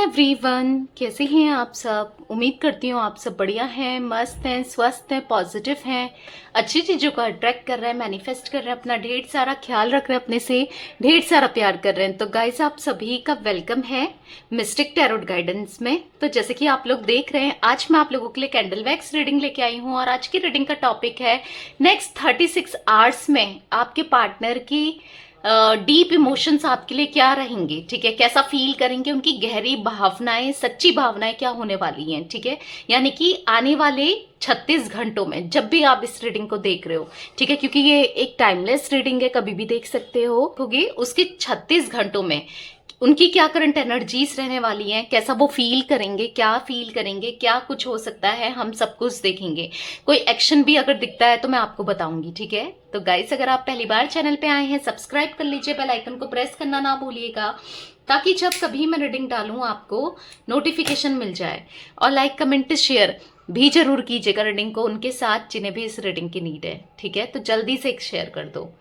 Everyone, कैसे हैं आप सब। उम्मीद करती हूँ आप सब बढ़िया हैं, मस्त हैं, स्वस्थ हैं, पॉजिटिव हैं, अच्छी चीज़ों को अट्रैक्ट कर रहे हैं, मैनिफेस्ट कर रहे हैं, अपना ढेर सारा ख्याल रख रहे हैं, अपने से ढेर सारा प्यार कर रहे हैं। तो गाइस, आप सभी का वेलकम है मिस्टिक टैरोट गाइडेंस में। तो जैसे कि आप लोग देख रहे हैं, आज मैं आप लोगों के लिए कैंडल वैक्स रीडिंग लेके आई हूँ और आज की रीडिंग का टॉपिक है नेक्स्ट 36 आवर्स में आपके पार्टनर की डीप इमोशंस आपके लिए क्या रहेंगे। ठीक है, कैसा फील करेंगे, उनकी गहरी भावनाएं, सच्ची भावनाएं क्या होने वाली हैं। ठीक है, यानी कि आने वाले 36 घंटों में जब भी आप इस रीडिंग को देख रहे हो, ठीक है, क्योंकि ये एक टाइमलेस रीडिंग है, कभी भी देख सकते हो। होगी उसके 36 घंटों में उनकी क्या करंट एनर्जीज रहने वाली हैं, कैसा वो फील करेंगे, क्या फील करेंगे, क्या कुछ हो सकता है, हम सब कुछ देखेंगे। कोई एक्शन भी अगर दिखता है तो मैं आपको बताऊंगी। ठीक है, तो गाइस, अगर आप पहली बार चैनल पे आए हैं, सब्सक्राइब कर लीजिए, बेल आइकन को प्रेस करना ना भूलिएगा, ताकि जब कभी मैं रीडिंग डालूं आपको नोटिफिकेशन मिल जाए। और लाइक कमेंट शेयर भी जरूर कीजिएगा रीडिंग को उनके साथ जिन्हें भी इस रीडिंग की नीड है। ठीक है, तो जल्दी से एक शेयर कर दो।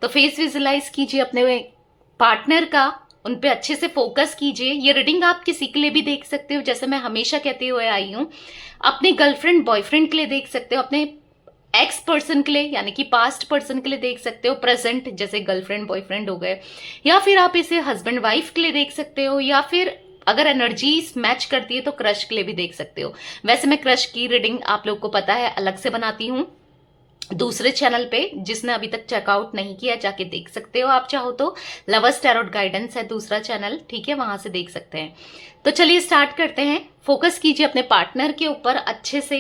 तो फेस विजुलाइज कीजिए अपने पार्टनर का, उन पे अच्छे से फोकस कीजिए। ये रीडिंग आप किसी के लिए भी देख सकते हो, जैसे मैं हमेशा कहते हुए आई हूँ, अपने गर्लफ्रेंड बॉयफ्रेंड के लिए देख सकते हो, अपने एक्स पर्सन के लिए यानी कि पास्ट पर्सन के लिए देख सकते हो, प्रेजेंट जैसे गर्लफ्रेंड बॉयफ्रेंड हो गए, या फिर आप इसे हस्बैंड वाइफ के लिए देख सकते हो, या फिर अगर एनर्जी मैच करती है तो क्रश के लिए भी देख सकते हो। वैसे मैं क्रश की रीडिंग आप लोग को पता है अलग से बनाती हूँ दूसरे चैनल पे, जिसने अभी तक चेकआउट नहीं किया जाके देख सकते हो। आप चाहो तो लवर्स टैरोट गाइडेंस है दूसरा चैनल, ठीक है, वहां से देख सकते हैं। तो चलिए स्टार्ट करते हैं। फोकस कीजिए अपने पार्टनर के ऊपर अच्छे से।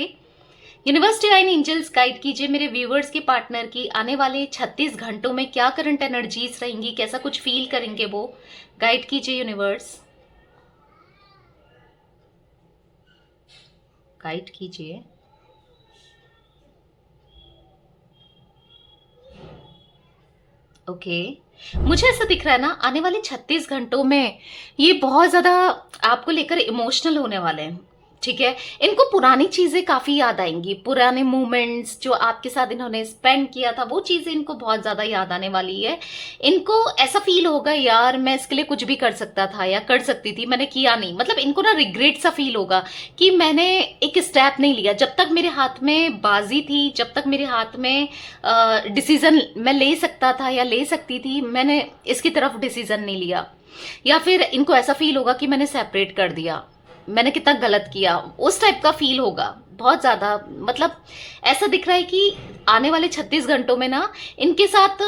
यूनिवर्स डिवाइन एंजल्स गाइड कीजिए मेरे व्यूवर्स के पार्टनर की आने वाले 36 घंटों में क्या करंट एनर्जीज रहेंगी, कैसा कुछ फील करेंगे वो। गाइड कीजिए यूनिवर्स, गाइड कीजिए। ओके, मुझे ऐसा दिख रहा है ना, आने वाले 36 घंटों में ये बहुत ज्यादा आपको लेकर इमोशनल होने वाले हैं। ठीक है, इनको पुरानी चीजें काफी याद आएंगी, पुराने मोमेंट्स जो आपके साथ इन्होंने स्पेंड किया था, वो चीजें इनको बहुत ज्यादा याद आने वाली है। इनको ऐसा फील होगा, यार मैं इसके लिए कुछ भी कर सकता था या कर सकती थी, मैंने किया नहीं। मतलब इनको ना रिग्रेट सा फील होगा कि मैंने एक स्टेप नहीं लिया, जब तक मेरे हाथ में बाजी थी, जब तक मेरे हाथ में डिसीजन मैं ले सकता था या ले सकती थी, मैंने इसकी तरफ डिसीजन नहीं लिया। या फिर इनको ऐसा फील होगा कि मैंने सेपरेट कर दिया, मैंने कितना गलत किया, उस टाइप का फील होगा बहुत ज्यादा। मतलब ऐसा दिख रहा है कि आने वाले 36 घंटों में ना इनके साथ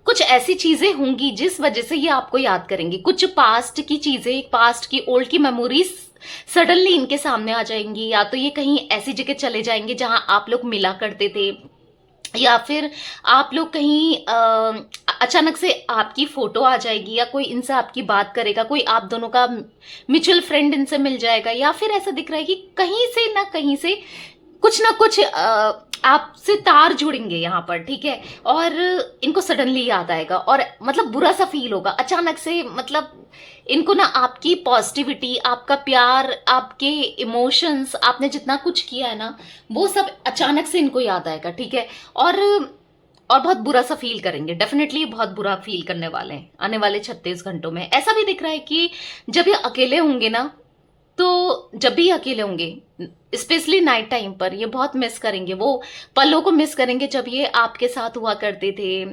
कुछ ऐसी चीजें होंगी जिस वजह से ये आपको याद करेंगे। कुछ पास्ट की चीजें, पास्ट की ओल्ड की मेमोरीज सडनली इनके सामने आ जाएंगी, या तो ये कहीं ऐसी जगह चले जाएंगे जहां आप लोग मिला करते थे, या फिर आप लोग कहीं अचानक से आपकी फोटो आ जाएगी, या कोई इनसे आपकी बात करेगा, कोई आप दोनों का म्यूचुअल फ्रेंड इनसे मिल जाएगा, या फिर ऐसा दिख रहा है कि कहीं से ना कुछ आपसे तार जुड़ेंगे यहाँ पर। ठीक है, और इनको सडनली याद आएगा और मतलब बुरा सा फील होगा अचानक से। मतलब इनको ना आपकी पॉजिटिविटी, आपका प्यार, आपके इमोशंस, आपने जितना कुछ किया है ना, वो सब अचानक से इनको याद आएगा। ठीक है, और बहुत बुरा सा फील करेंगे, डेफिनेटली बहुत बुरा फील करने वाले हैं आने वाले 36 घंटों में। ऐसा भी दिख रहा है कि जब ये अकेले होंगे ना, तो जब भी अकेले होंगे स्पेशली नाइट टाइम पर, ये बहुत मिस करेंगे, वो पलों को मिस करेंगे जब ये आपके साथ हुआ करते थे,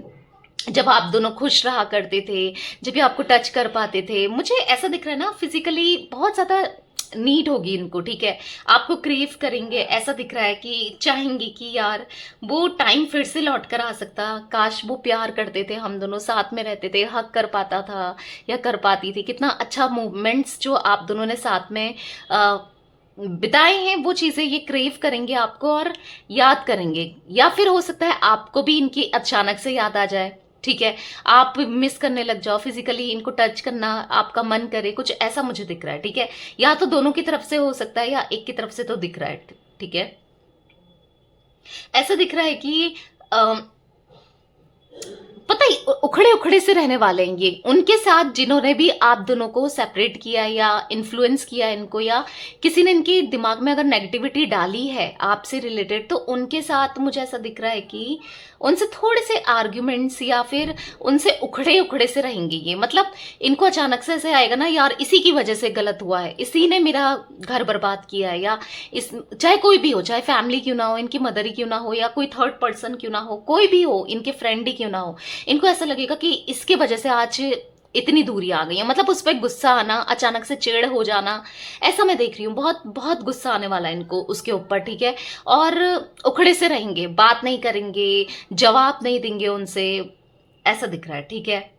जब आप दोनों खुश रहा करते थे, जब ये आपको टच कर पाते थे। मुझे ऐसा दिख रहा है ना, फिजिकली बहुत ज्यादा नीड होगी इनको। ठीक है, आपको क्रेव करेंगे, ऐसा दिख रहा है कि चाहेंगे कि यार वो टाइम फिर से लौट कर आ सकता, काश वो प्यार करते थे, हम दोनों साथ में रहते थे, हक कर पाता था या कर पाती थी, कितना अच्छा मूवमेंट्स जो आप दोनों ने साथ में बिताए हैं, वो चीजें ये क्रेव करेंगे आपको और याद करेंगे। या फिर हो सकता है आपको भी इनकी अचानक से याद आ जाए। ठीक है, आप मिस करने लग जाओ, फिजिकली इनको टच करना आपका मन करे, कुछ ऐसा मुझे दिख रहा है। ठीक है, या तो दोनों की तरफ से हो सकता है या एक की तरफ से तो दिख रहा है। ठीक है, ऐसा दिख रहा है कि पता ही उखड़े उखड़े से रहने वाले हैं ये। उनके साथ जिन्होंने भी आप दोनों को सेपरेट किया या इन्फ्लुएंस किया इनको, या किसी ने इनके दिमाग में अगर नेगेटिविटी डाली है आपसे रिलेटेड, तो उनके साथ मुझे ऐसा दिख रहा है कि उनसे थोड़े से आर्ग्यूमेंट्स या फिर उनसे उखड़े उखड़े से रहेंगे ये। मतलब इनको अचानक से ऐसे आएगा ना, यार इसी की वजह से गलत हुआ है, इसी ने मेरा घर बर्बाद किया है, या इस चाहे कोई भी हो, चाहे फैमिली क्यों ना हो, इनकी मदर ही क्यों ना हो, या कोई थर्ड पर्सन क्यों ना हो, कोई भी हो, इनके फ्रेंड ही क्यों ना हो, इनको ऐसा लगेगा कि इसके वजह से आज इतनी दूरी आ गई है। मतलब उस पर गुस्सा आना, अचानक से चिढ़ हो जाना, ऐसा मैं देख रही हूँ। बहुत बहुत गुस्सा आने वाला है इनको उसके ऊपर, ठीक है। और उखड़े से रहेंगे, बात नहीं करेंगे, जवाब नहीं देंगे उनसे, ऐसा दिख रहा है, ठीक है।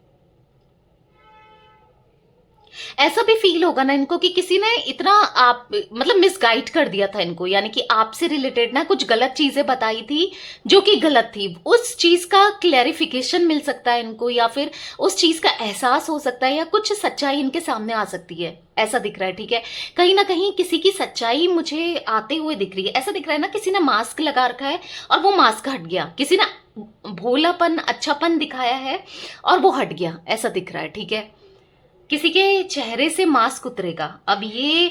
ऐसा भी फील होगा ना इनको कि किसी ने इतना आप मतलब मिसगाइड कर दिया था इनको, यानी कि आपसे रिलेटेड ना कुछ गलत चीजें बताई थी जो कि गलत थी। उस चीज का क्लैरिफिकेशन मिल सकता है इनको, या फिर उस चीज का एहसास हो सकता है, या कुछ सच्चाई इनके सामने आ सकती है, ऐसा दिख रहा है, ठीक है। कहीं ना कहीं किसी की सच्चाई मुझे आते हुए दिख रही है। ऐसा दिख रहा है ना, किसी ने मास्क लगा रखा है और वो मास्क हट गया, किसी ने भोलापन अच्छापन दिखाया है और वो हट गया, ऐसा दिख रहा है, ठीक है। किसी के चेहरे से मास्क उतरेगा अब ये,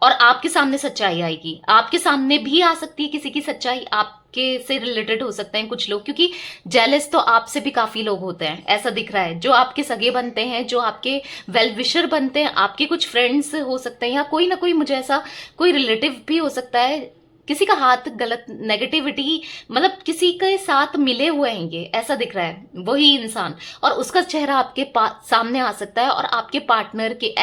और आपके सामने सच्चाई आएगी। आपके सामने भी आ सकती है किसी की सच्चाई, आपके से रिलेटेड हो सकते हैं कुछ लोग, क्योंकि जेलस तो आपसे भी काफी लोग होते हैं, ऐसा दिख रहा है। जो आपके सगे बनते हैं, जो आपके वेल विशर बनते हैं, आपके कुछ फ्रेंड्स हो सकते हैं, या कोई ना कोई, मुझे ऐसा कोई रिलेटिव भी हो सकता है, किसी का हाथ गलत नेगेटिविटी, मतलब किसी के साथ मिले हुए हैं ये, ऐसा दिख रहा है वही इंसान, और उसका चेहरा आपके सामने आ सकता है। और आपके पार्टनर के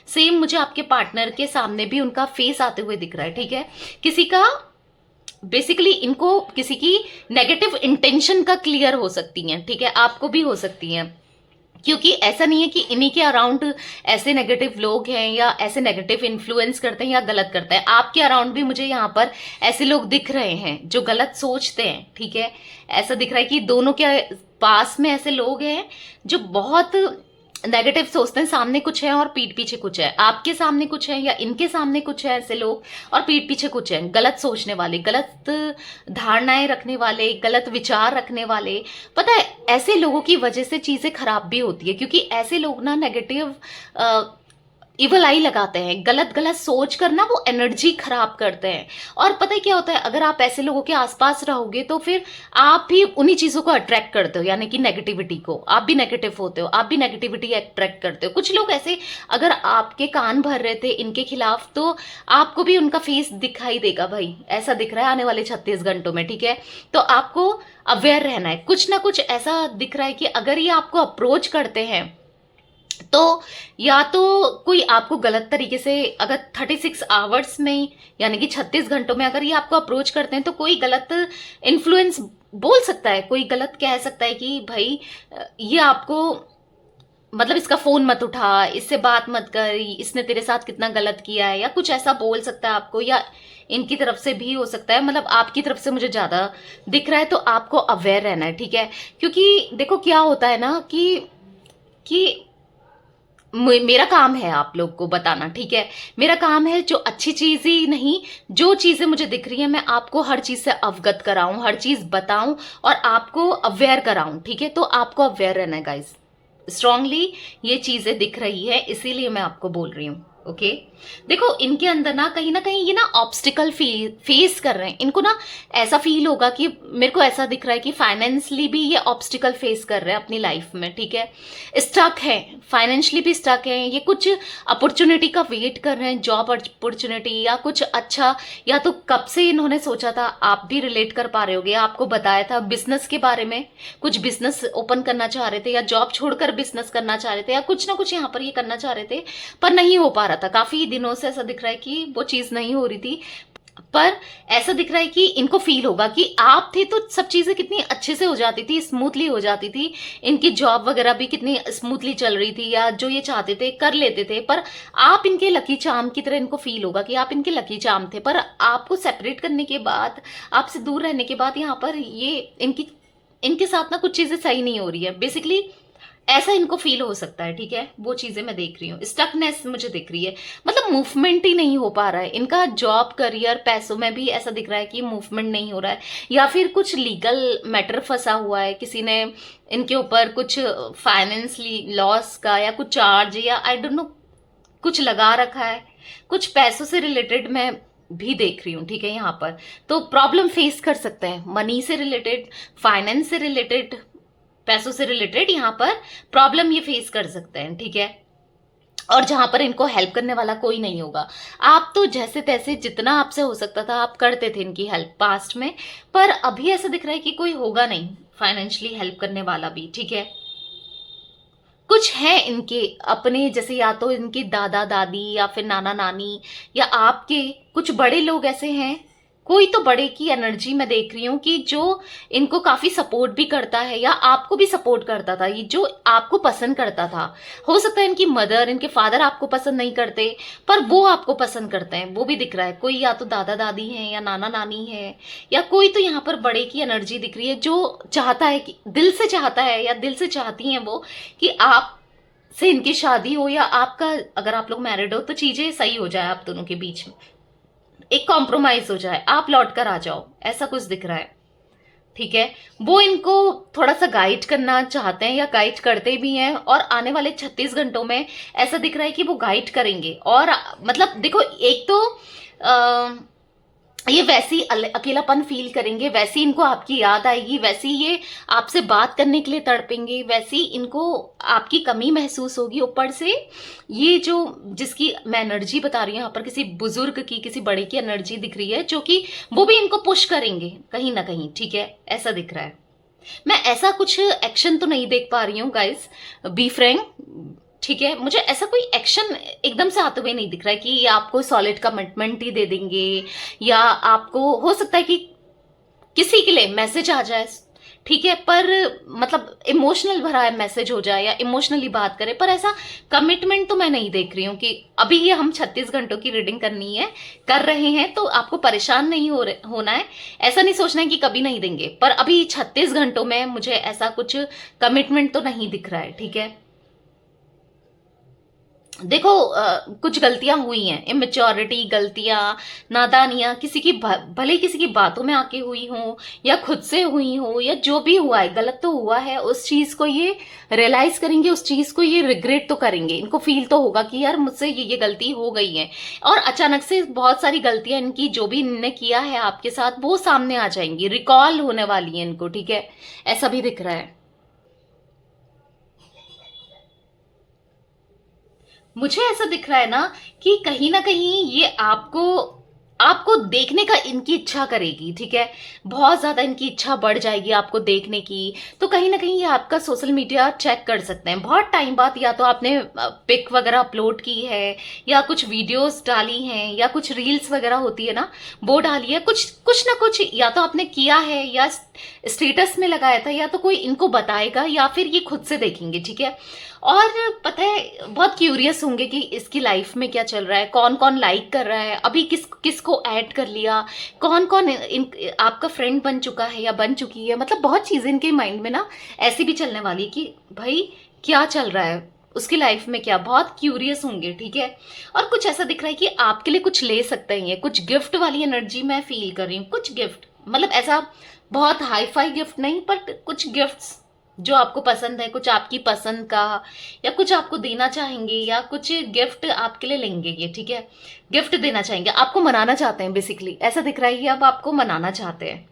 सेम मुझे आपके पार्टनर के सामने भी उनका फेस आते हुए दिख रहा है, ठीक है। किसी का बेसिकली इनको किसी की नेगेटिव इंटेंशन का क्लियर हो सकती है, ठीक है, आपको भी हो सकती है। क्योंकि ऐसा नहीं है कि इन्हीं के अराउंड ऐसे नेगेटिव लोग हैं या ऐसे नेगेटिव इन्फ्लुएंस करते हैं या गलत करते हैं। आपके अराउंड भी मुझे यहाँ पर ऐसे लोग दिख रहे हैं जो गलत सोचते हैं, ठीक है। ऐसा दिख रहा है कि दोनों के पास में ऐसे लोग हैं जो बहुत नेगेटिव सोचते हैं, सामने कुछ है और पीठ पीछे कुछ है। आपके सामने कुछ है या इनके सामने कुछ है ऐसे लोग, और पीठ पीछे कुछ है। गलत सोचने वाले, गलत धारणाएं रखने वाले, गलत विचार रखने वाले। पता है ऐसे लोगों की वजह से चीजें खराब भी होती है, क्योंकि ऐसे लोग ना नेगेटिव इवल आई लगाते हैं, गलत गलत सोच कर ना वो एनर्जी खराब करते हैं। और पता है क्या होता है, अगर आप ऐसे लोगों के आसपास रहोगे तो फिर आप भी उन्हीं चीजों को अट्रैक्ट करते हो, यानी कि नेगेटिविटी को। आप भी नेगेटिव होते हो, आप भी नेगेटिविटी अट्रैक्ट करते हो। कुछ लोग ऐसे अगर आपके कान भर रहे थे इनके खिलाफ, तो आपको भी उनका फेस दिखाई देगा भाई, ऐसा दिख रहा है आने वाले 36 घंटों में, ठीक है। तो आपको अवेयर रहना है। कुछ ना कुछ ऐसा दिख रहा है कि अगर ये आपको अप्रोच करते हैं तो या तो कोई आपको गलत तरीके से, अगर 36 आवर्स में यानी कि 36 घंटों में अगर ये आपको अप्रोच करते हैं, तो कोई गलत इन्फ्लुएंस बोल सकता है, कोई गलत कह सकता है कि भाई ये आपको, मतलब इसका फोन मत उठा, इससे बात मत कर, इसने तेरे साथ कितना गलत किया है, या कुछ ऐसा बोल सकता है आपको। या इनकी तरफ से भी हो सकता है, मतलब आपकी तरफ से मुझे ज्यादा दिख रहा है। तो आपको अवेयर रहना है, ठीक है। क्योंकि देखो क्या होता है ना कि मेरा काम है आप लोग को बताना, ठीक है। मेरा काम है जो अच्छी चीज ही नहीं, जो चीजें मुझे दिख रही है मैं आपको हर चीज से अवगत कराऊं, हर चीज बताऊं और आपको अवेयर कराऊं, ठीक है। तो आपको अवेयर रहना है गाइस, स्ट्रांगली ये चीजें दिख रही है, इसीलिए मैं आपको बोल रही हूँ, ओके। देखो इनके अंदर ना कहीं ये ना ऑब्स्टिकल फेस कर रहे हैं। इनको ना ऐसा फील होगा कि मेरे को ऐसा दिख रहा है कि फाइनेंशियली भी ये ऑब्स्टिकल फेस कर रहे हैं अपनी लाइफ में, ठीक है। स्टक है, फाइनेंशियली भी स्टक है, ये कुछ अपॉर्चुनिटी का वेट कर रहे हैं, जॉब अपॉर्चुनिटी या कुछ अच्छा, या तो कब से इन्होंने सोचा था, आप भी रिलेट कर पा रहे होगे, आपको बताया था बिजनेस के बारे में, कुछ बिजनेस ओपन करना चाह रहे थे या जॉब छोड़कर बिजनेस करना चाह रहे थे, या कुछ ना कुछ यहाँ पर ये करना चाह रहे थे पर नहीं हो पा रहा था। काफी दिनों से ऐसा दिख रहा है कि वो चीज नहीं हो रही थी, पर ऐसा दिख रहा है कि इनको फील होगा कि आप थे तो सब चीजें कितनी अच्छे से हो जाती थी, स्मूथली हो जाती थी, इनकी जॉब वगैरह भी कितनी स्मूथली चल रही थी, या जो ये चाहते थे कर लेते थे। पर आप इनके लकी चार्म की तरह इनको फील होगा कि आप इनके लकी चार्म थे, पर आपको सेपरेट करने के बाद, आपसे दूर रहने के बाद यहाँ पर ये इनके साथ ना कुछ चीजें सही नहीं हो रही है। बेसिकली ऐसा इनको फील हो सकता है, ठीक है। वो चीजें मैं देख रही हूँ, स्टकनेस मुझे दिख रही है। मतलब मतलब मूवमेंट ही नहीं हो पा रहा है इनका, जॉब करियर पैसों में भी ऐसा दिख रहा है कि मूवमेंट नहीं हो रहा है, या फिर कुछ लीगल मैटर फंसा हुआ है, किसी ने इनके ऊपर कुछ फाइनेंसली लॉस का या कुछ चार्ज या आई डोंट नो कुछ लगा रखा है, कुछ पैसों से रिलेटेड मैं भी देख रही हूँ, ठीक है। यहाँ पर तो प्रॉब्लम फेस कर सकते हैं, मनी से रिलेटेड, फाइनेंस से रिलेटेड, पैसों से रिलेटेड यहाँ पर प्रॉब्लम ये फेस कर सकते हैं, ठीक है। और जहां पर इनको हेल्प करने वाला कोई नहीं होगा, आप तो जैसे तैसे जितना आपसे हो सकता था आप करते थे इनकी हेल्प पास्ट में, पर अभी ऐसा दिख रहा है कि कोई होगा नहीं फाइनेंशियली हेल्प करने वाला भी, ठीक है। कुछ है इनके अपने, जैसे या तो इनके दादा दादी या फिर नाना नानी या आपके कुछ बड़े लोग ऐसे हैं, कोई तो बड़े की एनर्जी मैं देख रही हूँ कि जो इनको काफी सपोर्ट भी करता है या आपको भी सपोर्ट करता था, ये जो आपको पसंद करता था। हो सकता है इनकी मदर, इनके फादर आपको पसंद नहीं करते पर वो आपको पसंद करते हैं, वो भी दिख रहा है। कोई या तो दादा दादी है या नाना नानी है या कोई तो यहाँ पर बड़े की एनर्जी दिख रही है जो चाहता है कि दिल से चाहता है या दिल से चाहती हैं वो कि आप से इनकी शादी हो, या आपका अगर आप लोग मैरिड हो तो चीजें सही हो जाए आप दोनों के बीच में, एक कॉम्प्रोमाइज हो जाए, आप लौट कर आ जाओ, ऐसा कुछ दिख रहा है, ठीक है। वो इनको थोड़ा सा गाइड करना चाहते हैं या गाइड करते भी हैं, और आने वाले 36 घंटों में ऐसा दिख रहा है कि वो गाइड करेंगे। और मतलब देखो, एक तो ये वैसी अकेलापन फील करेंगे, वैसी इनको आपकी याद आएगी, वैसी ये आपसे बात करने के लिए तड़पेंगे, वैसी इनको आपकी कमी महसूस होगी। ऊपर से ये जो जिसकी मैं एनर्जी बता रही हूँ यहाँ पर, किसी बुजुर्ग की, किसी बड़े की एनर्जी दिख रही है, जो कि वो भी इनको पुश करेंगे कहीं ना कहीं, ठीक है, ऐसा दिख रहा है। मैं ऐसा कुछ एक्शन तो नहीं देख पा रही हूँ गाइस, बी फ्रैंक, ठीक है। मुझे ऐसा कोई एक्शन एकदम से आते हुए नहीं दिख रहा है कि ये आपको सॉलिड कमिटमेंट ही दे देंगे, या आपको हो सकता है कि किसी के लिए मैसेज आ जाए, ठीक है, पर मतलब इमोशनल भरा है मैसेज हो जाए या इमोशनली बात करे, पर ऐसा कमिटमेंट तो मैं नहीं देख रही हूँ कि अभी ये हम 36 घंटों की रीडिंग करनी है, कर रहे हैं तो आपको परेशान नहीं होना है, ऐसा नहीं सोचना है कि कभी नहीं देंगे, पर अभी 36 घंटों में मुझे ऐसा कुछ कमिटमेंट तो नहीं दिख रहा है, ठीक है। देखो कुछ गलतियां हुई हैं, इमेच्योरिटी, गलतियां, नादानियां, किसी की भले किसी की बातों में आके हुई हो या खुद से हुई हो, या जो भी हुआ है गलत तो हुआ है, उस चीज को ये रियलाइज करेंगे, उस चीज को ये रिग्रेट तो करेंगे, इनको फील तो होगा कि यार मुझसे ये गलती हो गई है, और अचानक से बहुत सारी गलतियां इनकी जो भी इनने किया है आपके साथ वो सामने आ जाएंगी, रिकॉल होने वाली है इनको, ठीक है, ऐसा भी दिख रहा है। मुझे ऐसा दिख रहा है ना कि कहीं ना कहीं ये आपको आपको देखने का इनकी इच्छा करेगी, ठीक है, बहुत ज्यादा इनकी इच्छा बढ़ जाएगी आपको देखने की। तो कहीं ना कहीं ये आपका सोशल मीडिया चेक कर सकते हैं बहुत टाइम बाद, या तो आपने पिक वगैरह अपलोड की है या कुछ वीडियोस डाली हैं या कुछ रील्स वगैरह होती है ना वो डाली है, कुछ कुछ ना कुछ या तो आपने किया है या स्टेटस में लगाया था, या तो कोई इनको बताएगा या फिर ये खुद से देखेंगे, ठीक है। और पता है बहुत क्यूरियस होंगे कि इसकी लाइफ में क्या चल रहा है, कौन कौन लाइक कर रहा है, अभी किसको ऐड कर लिया, कौन कौन आपका फ्रेंड बन चुका है या बन चुकी है, मतलब बहुत चीजें इनके माइंड में ना ऐसी भी चलने वाली कि भाई क्या चल रहा है उसकी लाइफ में, क्या, बहुत क्यूरियस होंगे, ठीक है। और कुछ ऐसा दिख रहा है कि आपके लिए कुछ ले सकते हैं, ये कुछ गिफ्ट वाली एनर्जी मैं फील कर रही हूँ, कुछ गिफ्ट, मतलब ऐसा बहुत हाई फाई गिफ्ट नहीं, बट कुछ गिफ्ट्स जो आपको पसंद है, कुछ आपकी पसंद का, या कुछ आपको देना चाहेंगे, या कुछ गिफ्ट आपके लिए लेंगे ये, ठीक है, गिफ्ट देना चाहेंगे, आपको मनाना चाहते हैं, बेसिकली ऐसा दिख रहा है कि अब आपको मनाना चाहते हैं,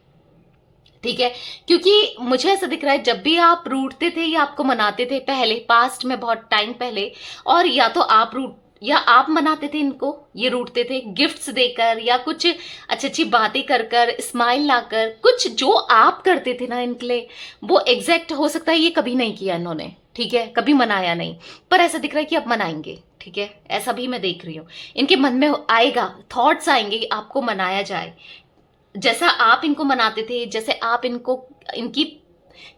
ठीक है। क्योंकि मुझे ऐसा दिख रहा है जब भी आप रूठते थे या आपको मनाते थे पहले, पास्ट में बहुत टाइम पहले, और या तो आप रूठ या आप मनाते थे इनको, ये रूठते थे गिफ्ट्स देकर या कुछ अच्छी अच्छी बातें कर कर, स्माइल लाकर, कुछ जो आप करते थे ना इनके लिए, वो एग्जैक्ट हो सकता है ये कभी नहीं किया इन्होंने, ठीक है, कभी मनाया नहीं, पर ऐसा दिख रहा है कि अब मनाएंगे, ठीक है, ऐसा भी मैं देख रही हूँ, इनके मन में आएगा, थॉट्स आएंगे कि आपको मनाया जाए, जैसा आप इनको मनाते थे, जैसे आप इनको इनकी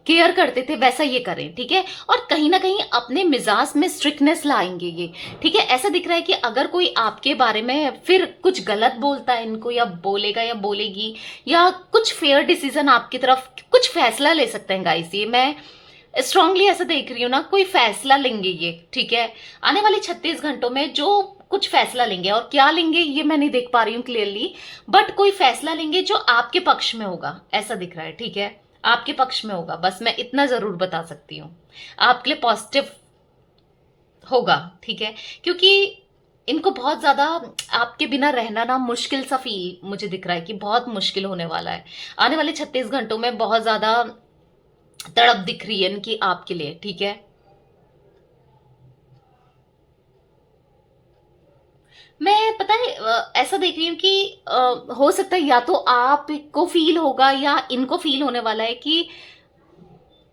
केयर करते थे वैसा ये करें, ठीक है। और कहीं ना कहीं अपने मिजाज में स्ट्रिक्टनेस लाएंगे ये, ठीक है। ऐसा दिख रहा है कि अगर कोई आपके बारे में फिर कुछ गलत बोलता है इनको, या बोलेगा या बोलेगी, या कुछ फेयर डिसीजन आपकी तरफ, कुछ फैसला ले सकते हैं गाइस, ये मैं स्ट्रांगली ऐसा देख रही हूँ ना, कोई फैसला लेंगे ये, ठीक है, आने वाले 36 घंटों में, जो कुछ फैसला लेंगे, और क्या लेंगे ये मैं नहीं देख पा रही हूँ क्लियरली, बट कोई फैसला लेंगे जो आपके पक्ष में होगा, ऐसा दिख रहा है। ठीक है, आपके पक्ष में होगा, बस मैं इतना जरूर बता सकती हूँ, आपके लिए पॉजिटिव होगा। ठीक है, क्योंकि इनको बहुत ज्यादा आपके बिना रहना ना मुश्किल सा फील मुझे दिख रहा है कि बहुत मुश्किल होने वाला है। आने वाले 36 घंटों में बहुत ज्यादा तड़प दिख रही है इनकी आपके लिए। ठीक है, मैं पता है ऐसा देख रही हूँ कि हो सकता है या तो आपको फील होगा या इनको फील होने वाला है कि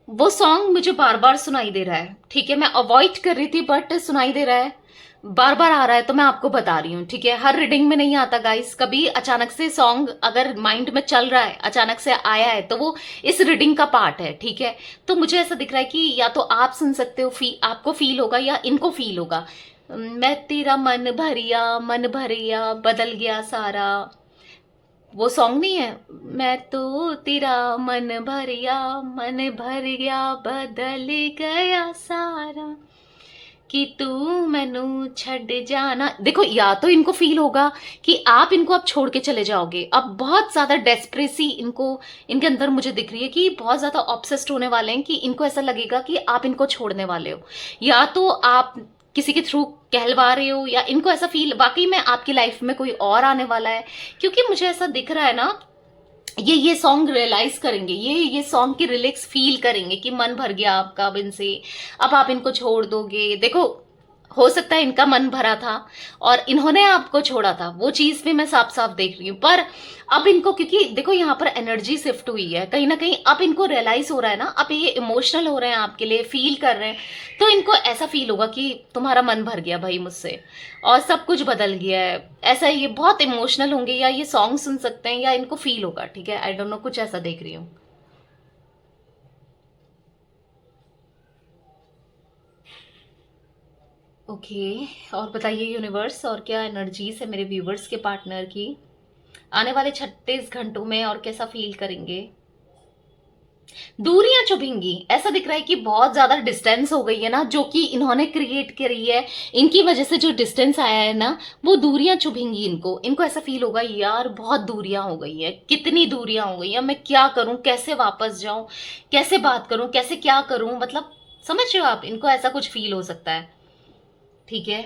वो सॉन्ग मुझे बार बार सुनाई दे रहा है। ठीक है, मैं अवॉइड कर रही थी बट सुनाई दे रहा है, बार बार आ रहा है, तो मैं आपको बता रही हूँ। ठीक है, हर रीडिंग में नहीं आता गाइस, कभी अचानक से सॉन्ग अगर माइंड में चल रहा है, अचानक से आया है, तो वो इस रीडिंग का पार्ट है। ठीक है, तो मुझे ऐसा दिख रहा है कि या तो आप सुन सकते हो, आपको फील होगा या इनको फील होगा। मैं तेरा मन भरिया बदल गया सारा, वो सॉन्ग नहीं है, मैं तो तेरा मन भर गया बदल गया सारा, कि तू मैनू छड़ जाना। देखो, या तो इनको फील होगा कि आप इनको अब छोड़ के चले जाओगे, अब बहुत ज्यादा डेस्परेसी इनको, इनके अंदर मुझे दिख रही है कि बहुत ज्यादा ऑब्सेस्ड होने वाले हैं, कि इनको ऐसा लगेगा कि आप इनको छोड़ने वाले हो, या तो आप किसी के थ्रू कहलवा रहे हो, या इनको ऐसा फील वाकई में आपकी लाइफ में कोई और आने वाला है। क्योंकि मुझे ऐसा दिख रहा है ना, ये सॉन्ग रियलाइज करेंगे, ये सॉन्ग की लिरिक्स फील करेंगे कि मन भर गया आपका अब इनसे, अब आप इनको छोड़ दोगे। देखो, हो सकता है इनका मन भरा था और इन्होंने आपको छोड़ा था, वो चीज भी मैं साफ साफ देख रही हूँ। पर अब इनको, क्योंकि देखो यहाँ पर एनर्जी शिफ्ट हुई है कहीं ना कहीं, अब इनको रियलाइज हो रहा है ना, अब ये इमोशनल हो रहे हैं आपके लिए, फील कर रहे हैं, तो इनको ऐसा फील होगा कि तुम्हारा मन भर गया भाई मुझसे और सब कुछ बदल गया है। ऐसा ये बहुत इमोशनल होंगे, या ये सॉन्ग सुन सकते हैं, या इनको फील होगा। ठीक है, आई डोंट नो, कुछ ऐसा देख रही हूँ। ओके, और बताइए यूनिवर्स, और क्या एनर्जीज है मेरे व्यूवर्स के पार्टनर की आने वाले 36 घंटों में, और कैसा फील करेंगे। दूरियां चुभेंगी, ऐसा दिख रहा है कि बहुत ज्यादा डिस्टेंस हो गई है ना, जो कि इन्होंने क्रिएट करी है, इनकी वजह से जो डिस्टेंस आया है ना, वो दूरियां चुभेंगी इनको ऐसा फील होगा यार बहुत दूरियां हो गई है, कितनी दूरियां हो गई है, मैं क्या करूं, कैसे वापस जाऊं, कैसे बात करूं, कैसे क्या करूं, मतलब समझ रहे हो आप, इनको ऐसा कुछ फील हो सकता है। ठीक है,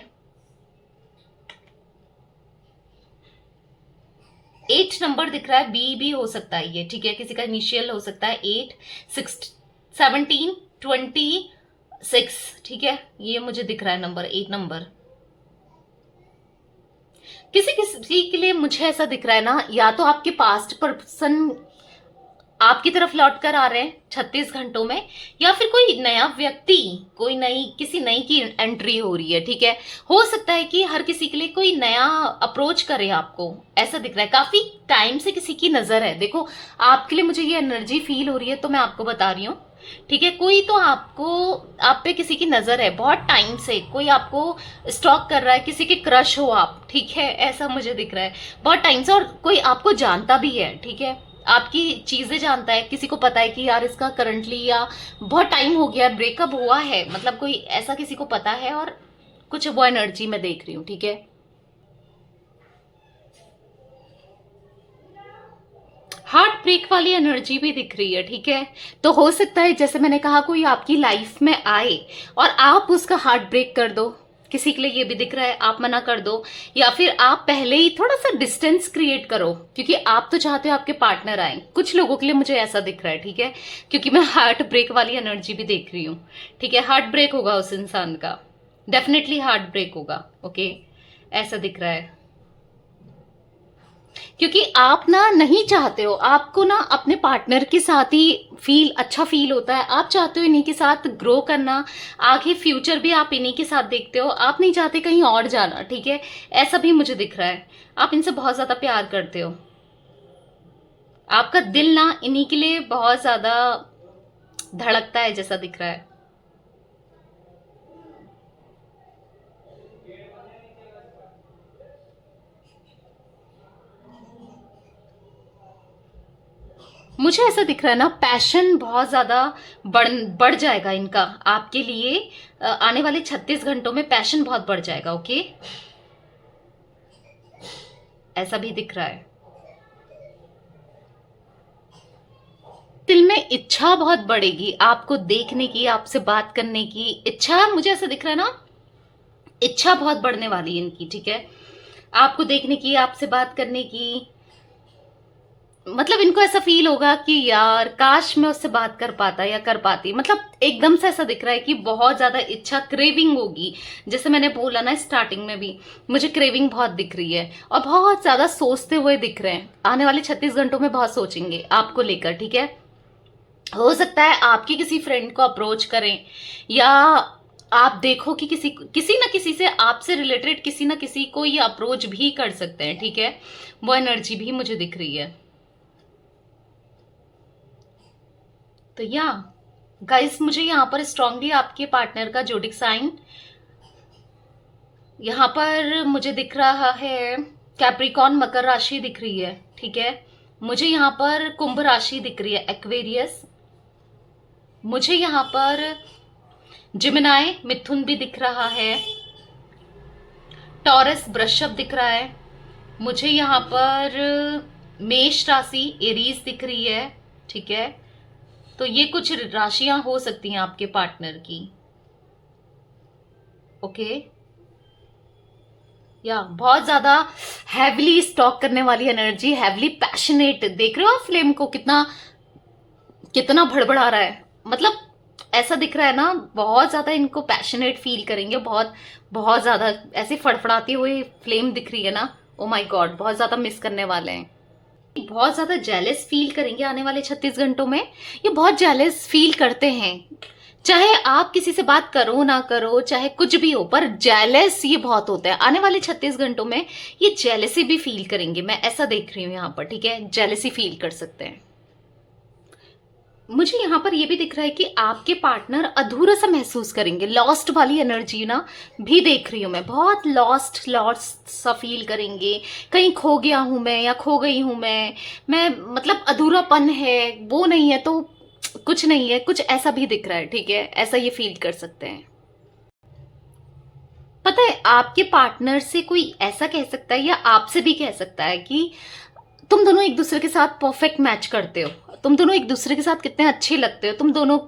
8 नंबर दिख रहा है, बी भी हो सकता है ये। ठीक है, किसी का इनिशियल हो सकता है 8, 6, 17, 26। ठीक है, ये मुझे दिख रहा है नंबर, 8 नंबर। किसी किसी के लिए मुझे ऐसा दिख रहा है ना, या तो आपके पास्ट पर्सन आपकी तरफ लौट कर आ रहे हैं 36 घंटों में, या फिर कोई नया व्यक्ति, कोई नई, किसी नई की एंट्री हो रही है। ठीक है, हो सकता है कि हर किसी के लिए कोई नया अप्रोच करे आपको, ऐसा दिख रहा है, काफी टाइम से किसी की नजर है। देखो, आपके लिए मुझे ये एनर्जी फील हो रही है, तो मैं आपको बता रही हूँ। ठीक है, कोई तो आपको, आप पे किसी की नजर है, बहुत टाइम से कोई आपको स्टॉक कर रहा है, किसी के क्रश हो आप। ठीक है, ऐसा मुझे दिख रहा है बहुत टाइम से, और कोई आपको जानता भी है। ठीक है, आपकी चीजें जानता है, किसी को पता है कि यार इसका करंटली या बहुत टाइम हो गया ब्रेकअप हुआ है, मतलब कोई ऐसा किसी को पता है, और कुछ वो एनर्जी मैं देख रही हूँ। ठीक है, हार्ट ब्रेक वाली एनर्जी भी दिख रही है। ठीक है, तो हो सकता है जैसे मैंने कहा, कोई आपकी लाइफ में आए और आप उसका हार्ट ब्रेक कर दो, किसी के लिए ये भी दिख रहा है आप मना कर दो, या फिर आप पहले ही थोड़ा सा डिस्टेंस क्रिएट करो, क्योंकि आप तो चाहते हो आपके पार्टनर आए। कुछ लोगों के लिए मुझे ऐसा दिख रहा है। ठीक है, क्योंकि मैं हार्ट ब्रेक वाली एनर्जी भी देख रही हूँ। ठीक है, हार्ट ब्रेक होगा उस इंसान का, डेफिनेटली हार्ट ब्रेक होगा। ओके, ऐसा दिख रहा है, क्योंकि आप ना नहीं चाहते हो, आपको ना अपने पार्टनर के साथ ही अच्छा फील होता है, आप चाहते हो इन्हीं के साथ ग्रो करना, आगे फ्यूचर भी आप इन्हीं के साथ देखते हो, आप नहीं चाहते कहीं और जाना। ठीक है, ऐसा भी मुझे दिख रहा है, आप इनसे बहुत ज्यादा प्यार करते हो, आपका दिल ना इन्हीं के लिए बहुत ज्यादा धड़कता है, जैसा दिख रहा है। मुझे ऐसा दिख रहा है ना, पैशन बहुत ज्यादा बढ़ जाएगा इनका आपके लिए, आने वाले 36 घंटों में पैशन बहुत बढ़ जाएगा। ओके, ऐसा भी दिख रहा है। दिल में इच्छा बहुत बढ़ेगी आपको देखने की, आपसे बात करने की इच्छा, मुझे ऐसा दिख रहा है ना, इच्छा बहुत बढ़ने वाली है इनकी, ठीक है, आपको देखने की, आपसे बात करने की। मतलब इनको ऐसा फील होगा कि यार काश मैं उससे बात कर पाता या कर पाती, मतलब एकदम से ऐसा दिख रहा है कि बहुत ज्यादा इच्छा, क्रेविंग होगी। जैसे मैंने बोला ना स्टार्टिंग में भी, मुझे क्रेविंग बहुत दिख रही है और बहुत ज्यादा सोचते हुए दिख रहे हैं। आने वाले 36 घंटों में बहुत सोचेंगे आपको लेकर, ठीक है। हो सकता है आपकी किसी फ्रेंड को अप्रोच करें, या आप देखो कि किसी ना किसी से, आपसे रिलेटेड किसी ना किसी को ये अप्रोच भी कर सकते हैं, ठीक है। वो एनर्जी भी मुझे दिख रही है। तो या गाइस, मुझे यहाँ पर स्ट्रांगली आपके पार्टनर का जोडिक साइन यहाँ पर मुझे दिख रहा है। कैप्रिकॉन मकर राशि दिख रही है, ठीक है। मुझे यहाँ पर कुंभ राशि दिख रही है, एक्वेरियस। मुझे यहाँ पर जिमिनाई मिथुन भी दिख रहा है, टॉरस वृषभ दिख रहा है। मुझे यहाँ पर मेष राशि एरीज दिख रही है, ठीक है। तो ये कुछ राशियां हो सकती हैं आपके पार्टनर की, ओके। या बहुत ज्यादा हैविली स्टॉक करने वाली एनर्जी, हैविली पैशनेट, देख रहे हो आप फ्लेम को कितना कितना भड़बड़ा रहा है, मतलब ऐसा दिख रहा है ना, बहुत ज्यादा इनको पैशनेट फील करेंगे, बहुत बहुत ज्यादा ऐसे फड़फड़ाती हुई फ्लेम दिख रही है ना। ओ माय गॉड, बहुत ज्यादा मिस करने वाले हैं, बहुत ज्यादा जेलस फील करेंगे आने वाले 36 घंटों में। ये बहुत जेलस फील करते हैं, चाहे आप किसी से बात करो ना करो, चाहे कुछ भी हो, पर जेलस ये बहुत होता है आने वाले 36 घंटों में। ये जेलसी भी फील करेंगे, मैं ऐसा देख रही हूं यहाँ पर, ठीक है। जेलसी फील कर सकते हैं। मुझे यहाँ पर ये भी दिख रहा है कि आपके पार्टनर अधूरा सा महसूस करेंगे, लॉस्ट वाली एनर्जी ना भी देख रही हूं मैं, बहुत लॉस्ट लॉस्ट सा फील करेंगे। कहीं खो गया हूं मैं या खो गई हूं मैं मतलब अधूरापन है, वो नहीं है तो कुछ नहीं है, कुछ ऐसा भी दिख रहा है, ठीक है। ऐसा ये फील कर सकते हैं। पता है, आपके पार्टनर से कोई ऐसा कह सकता है या आपसे भी कह सकता है कि तुम दोनों एक दूसरे के साथ परफेक्ट मैच करते हो, तुम दोनों एक दूसरे के साथ कितने अच्छे लगते हो, तुम दोनों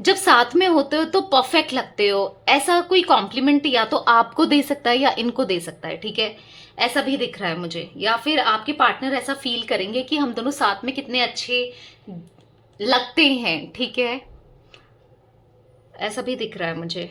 जब साथ में होते हो तो परफेक्ट लगते हो। ऐसा कोई कॉम्प्लीमेंट या तो आपको दे सकता है या इनको दे सकता है, ठीक है। ऐसा भी दिख रहा है मुझे, या फिर आपके पार्टनर ऐसा फील करेंगे कि हम दोनों साथ में कितने अच्छे लगते हैं, ठीक है। ऐसा भी दिख रहा है मुझे।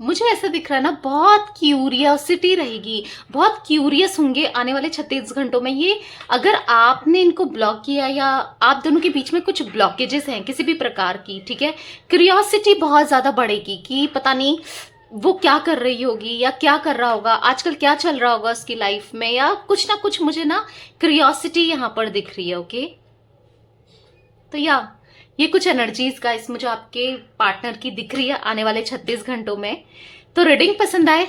मुझे ऐसा दिख रहा है ना, बहुत क्यूरियोसिटी रहेगी, बहुत क्यूरियस होंगे आने वाले 36 घंटों में ये। अगर आपने इनको ब्लॉक किया या आप दोनों के बीच में कुछ ब्लॉकेजेस हैं किसी भी प्रकार की, ठीक है, क्यूरियोसिटी बहुत ज्यादा बढ़ेगी कि पता नहीं वो क्या कर रही होगी या क्या कर रहा होगा, आजकल क्या चल रहा होगा उसकी लाइफ में, या कुछ ना कुछ मुझे ना क्यूरियोसिटी यहाँ पर दिख रही है, ओके। तो या ये कुछ एनर्जीज गाइस मुझे आपके पार्टनर की दिख रही है आने वाले 36 घंटों में। तो रीडिंग पसंद आए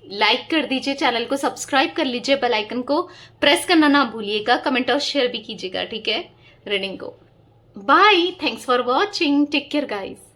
लाइक कर दीजिए, चैनल को सब्सक्राइब कर लीजिए, बेल आइकन को प्रेस करना ना भूलिएगा, कमेंट और शेयर भी कीजिएगा, ठीक है, रीडिंग को। Bye, thanks for watching, take care guys.